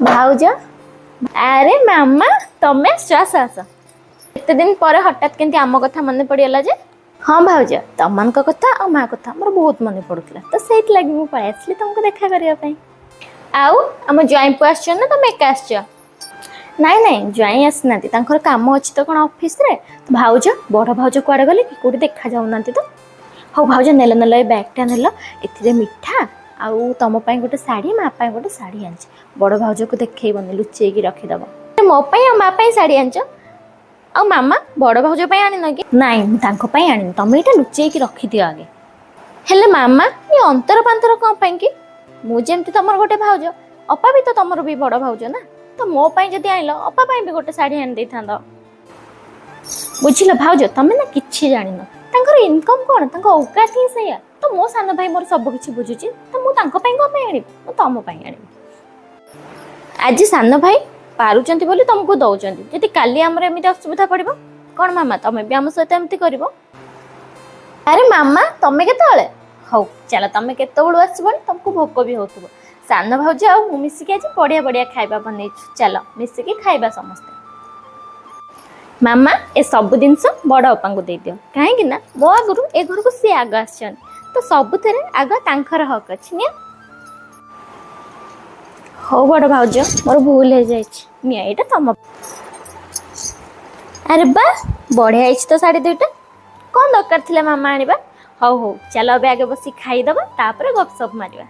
भाउज अरे मामा तमे आस आस एते दिन पर हठात केंती आम कथा मन पड़गला जे। हाँ भाउज तमान कथा आ माँ कथा मोर बहुत मन पड़ुला तो से लगी मुझे पळै आसली तुमको देखा करने। आउ आम ज्वाई पु आस ना तुम एका आस? नाई नाई ज्वाई आसना काम अच्छी तो कौन ऑफिस रे। तो भाउज बड़ भाउज कुआडे गले कि कोठी देखा जाऊना तो। हाँ भाउज नेल नेल ए बैगटा नेल ए मिठा आउ तुम गोटे शाढ़ी माँ गोटे शाढ़ी आनी बड़ भाउज को देखबनी लुचे रखीदब मोपाई आ माँ शाढ़ी आंच आ मामा बड़ भाउज आन कि नाई मुझे आनी तुम ये लुचे रखिदि आगे। हेले मामा ये अंतर पांतर कौन पाई कि मुझे तुम गोटे भाउज अपा भी तो तुम भी बड़ भाउज ना तो मो जदि आइल अपा भी गोटे शाढ़ी आनी था। बुझिल भाउज तमें ना कि जान इनकम कौन औकात ही सैया तो मो सान भाई मोर सब किसी बुझुची तो मुझे कौन तुम आनी आज सान भाई पारुचंती बोली तुमको दौरान जदि काली आमर एमती असुविधा पड़ो कौन मामा तुम्हें भी आम सहित एमती कर। अरे मामा तुम्हें केतले हौ चल तुम केतु आसबनी तुमको भोक भी होथबो सान भाउज आ मिसिकी आज बढ़िया बढ़िया खाइबा बन चल मिसिकी खाइबा समस्ते। मामा ए सब जिनस बड़ अपा को दे दियो कहीं मो आगु ए घर को सी आग आस तो सबुथे आग तांकर हक अच्छी नि। हो बड़ भाउज मोर भूल हो जाए तुम। अरे बा बढ़िया तो साड़ी दुईटा कौन दरकार थिला मामा आनिबा। हौ हौ चल अब आगे बसी खाईदबा तापर गपसप मारिबा।